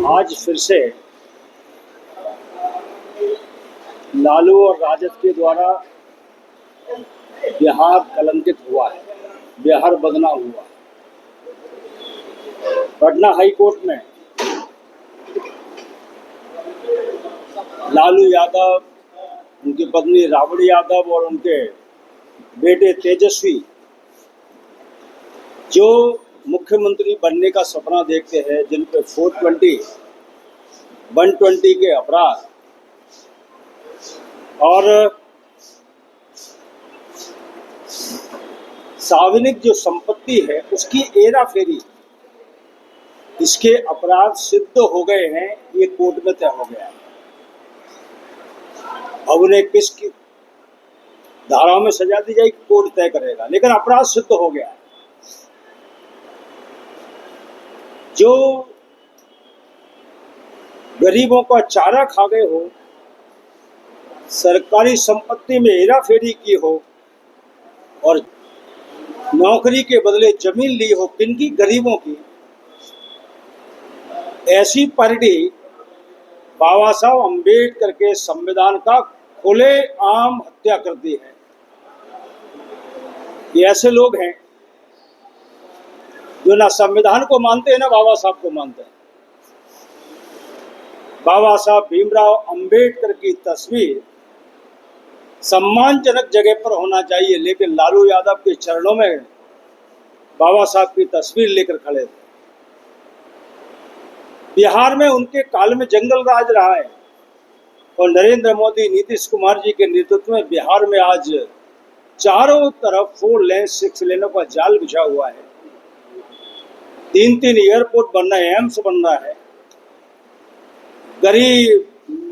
आज फिर से लालू और राजद के द्वारा बिहार कलंकित हुआ है, बिहार बदनाम हुआ है। पटना हाई कोर्ट में लालू यादव, उनकी पत्नी राबड़ी यादव और उनके बेटे तेजस्वी जो मुख्यमंत्री बनने का सपना देखते हैं, जिन पे 420, 120 के अपराध और सार्वजनिक जो संपत्ति है उसकी हेरा फेरी, इसके अपराध सिद्ध हो गए हैं। ये कोर्ट में तय हो गया है। अब उन्हें किस की धाराओं में सजा दी जाएगी, कोर्ट तय करेगा, लेकिन अपराध सिद्ध हो गया है। जो गरीबों का चारा खा गए हो, सरकारी संपत्ति में हेरा फेरी की हो और नौकरी के बदले जमीन ली हो, किनकी? गरीबों की। ऐसी पार्टी बाबा साहब अम्बेडकर के संविधान का खुलेआम हत्या करती है। ये ऐसे लोग हैं जो ना संविधान को मानते हैं ना बाबा साहब को मानते हैं। बाबा साहब भीमराव अंबेडकर की तस्वीर सम्मानजनक जगह पर होना चाहिए, लेकिन लालू यादव के चरणों में बाबा साहब की तस्वीर लेकर खड़े थे। बिहार में उनके काल में जंगल राज रहा है और नरेंद्र मोदी, नीतीश कुमार जी के नेतृत्व में बिहार में आज चारों तरफ 4 लेन 6 लेनों का जाल बिछा हुआ है। 3 एयरपोर्ट बन रहा है, एम्स बन रहा है। गरीब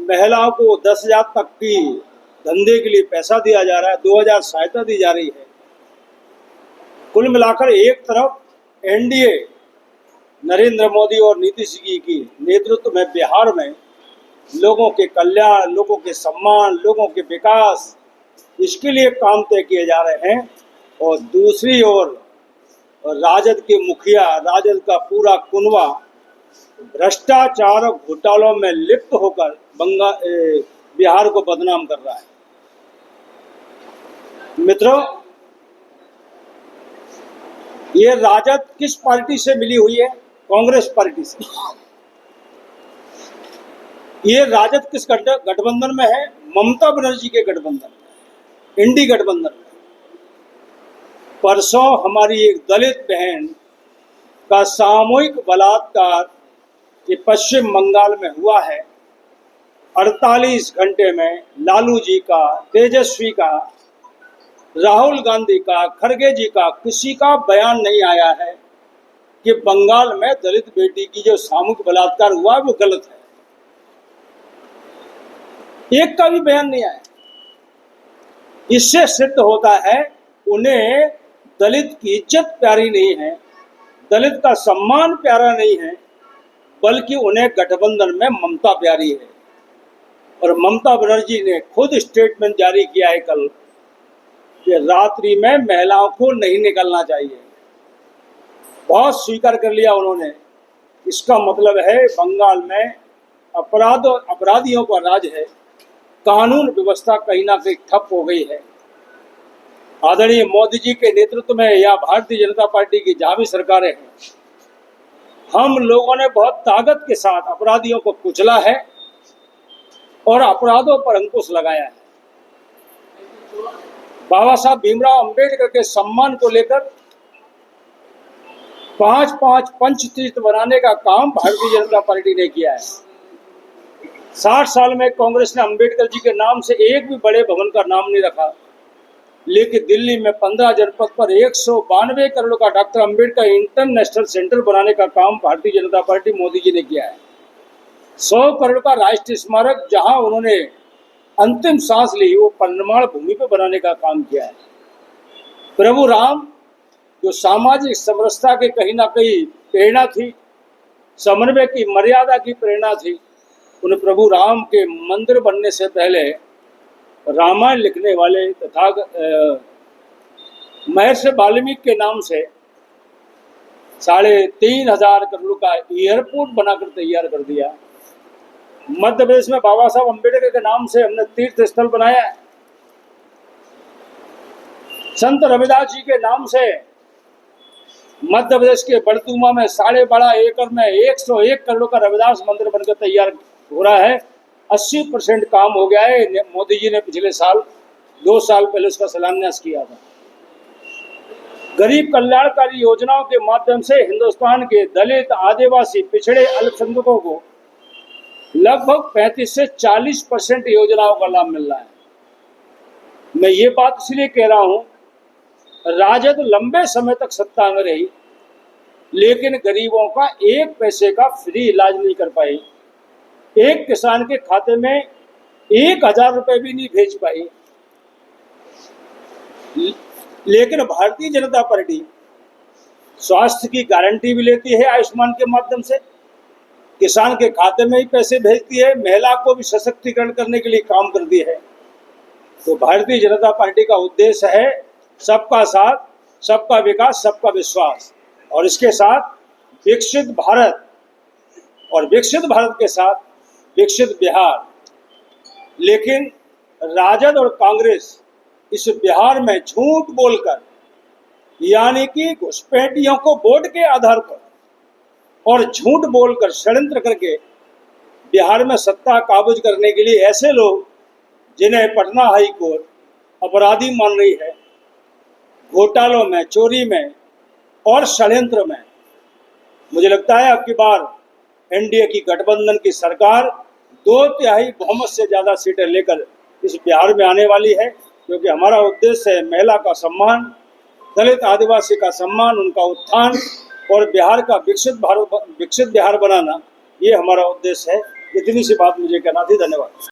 महिलाओं को 10,000 तक की धंधे के लिए पैसा दिया जा रहा है, 2,000 सहायता दी जा रही है। कुल मिलाकर एक तरफ एनडीए नरेंद्र मोदी और नीतीश जी की नेतृत्व में बिहार में लोगों के कल्याण, लोगों के सम्मान, लोगों के विकास, इसके लिए काम तय किए जा रहे हैं। और दूसरी ओर राजद के मुखिया, राजद का पूरा कुनबा भ्रष्टाचार और घोटालों में लिप्त होकर बिहार को बदनाम कर रहा है। मित्रों, ये राजद किस पार्टी से मिली हुई है? कांग्रेस पार्टी से। ये राजद किस गठबंधन में है? ममता बनर्जी के गठबंधन में, इंडी गठबंधन में। परसों हमारी एक दलित बहन का सामूहिक बलात्कार ये पश्चिम बंगाल में हुआ है। 48 घंटे में लालू जी का, तेजस्वी का, राहुल गांधी का, खड़गे जी का, किसी का बयान नहीं आया है कि बंगाल में दलित बेटी की जो सामूहिक बलात्कार हुआ है वो गलत है। एक का भी बयान नहीं आया। इससे सिद्ध होता है उन्हें दलित की इज्जत प्यारी नहीं है, दलित का सम्मान प्यारा नहीं है, बल्कि उन्हें गठबंधन में ममता प्यारी है। और ममता बनर्जी ने खुद स्टेटमेंट जारी किया है कल कि रात्रि में महिलाओं को नहीं निकलना चाहिए। बहुत स्वीकार कर लिया उन्होंने। इसका मतलब है बंगाल में अपराधियों का राज है, कानून व्यवस्था कहीं ना कहीं ठप हो गई है। आदरणीय मोदी जी के नेतृत्व में या भारतीय जनता पार्टी की जहां भी सरकारें हैं, हम लोगों ने बहुत ताकत के साथ अपराधियों को कुचला है और अपराधों पर अंकुश लगाया है। बाबा साहब भीमराव अंबेडकर के सम्मान को लेकर 5 पंचतीर्थ बनाने का काम भारतीय जनता पार्टी ने किया है। 60 साल में कांग्रेस ने अंबेडकर जी के नाम से एक भी बड़े भवन का नाम नहीं रखा, लेकिन दिल्ली में 15 जनपद पर 192 करोड़ का डॉक्टर अंबेडकर इंटरनेशनल सेंटर बनाने का काम भारतीय जनता पार्टी मोदी जी ने किया है। 100 करोड़ का राष्ट्रीय स्मारक जहां उन्होंने अंतिम सांस ली, वो निर्माण भूमि पर बनाने का काम किया है। प्रभु राम जो सामाजिक समरसता के कहीं ना कहीं प्रेरणा थी, समन्वय की मर्यादा की प्रेरणा थी, उन प्रभु राम के मंदिर बनने से पहले रामायण लिखने वाले तथा महर्षि वाल्मीकि के नाम से 3,500 करोड़ का एयरपोर्ट बनाकर तैयार कर दिया। मध्य प्रदेश में बाबा साहब अम्बेडकर के नाम से हमने तीर्थ स्थल बनाया है। संत रविदास जी के नाम से मध्य प्रदेश के बड़तुमा में 12.5 एकड़ में 101 करोड़ का रविदास मंदिर बनकर तैयार हो रहा है। 80% काम हो गया है। मोदी जी ने पिछले साल 2 साल पहले उसका शिलान्यास किया था। गरीब कल्याणकारी योजनाओं के माध्यम से हिंदुस्तान के दलित, आदिवासी, पिछड़े, अल्पसंख्यकों को लगभग 35 से 40% योजनाओं का लाभ मिल रहा है। मैं ये बात इसलिए कह रहा हूं, राजद लंबे समय तक सत्ता में रही, लेकिन गरीबों का 1 पैसे का फ्री इलाज नहीं कर पाई। एक किसान के खाते में 1,000 रुपए भी नहीं भेज पाई। लेकिन भारतीय जनता पार्टी स्वास्थ्य की गारंटी भी लेती है आयुष्मान के माध्यम से, किसान के खाते में ही पैसे भेजती है, महिला को भी सशक्तिकरण करने के लिए काम करती है। तो भारतीय जनता पार्टी का उद्देश्य है सबका साथ, सबका विकास, सबका विश्वास, और इसके साथ विकसित भारत, और विकसित भारत के साथ विकसित बिहार। लेकिन राजद और कांग्रेस इस बिहार में झूठ बोलकर, यानी कि घुसपैठियों को वोट के आधार पर और झूठ बोलकर, षड्यंत्र करके बिहार में सत्ता काबूज करने के लिए ऐसे लोग जिन्हें पटना हाई कोर्ट अपराधी मान रही है, घोटालों में, चोरी में और षड्यंत्र में, मुझे लगता है अब की बार एनडीए की गठबंधन की सरकार 2/3 बहुमत से ज़्यादा सीटें लेकर इस बिहार में आने वाली है। क्योंकि हमारा उद्देश्य है महिला का सम्मान, दलित आदिवासी का सम्मान, उनका उत्थान और बिहार का विकसित बिहार बनाना, ये हमारा उद्देश्य है। इतनी सी बात मुझे कहना थी। धन्यवाद।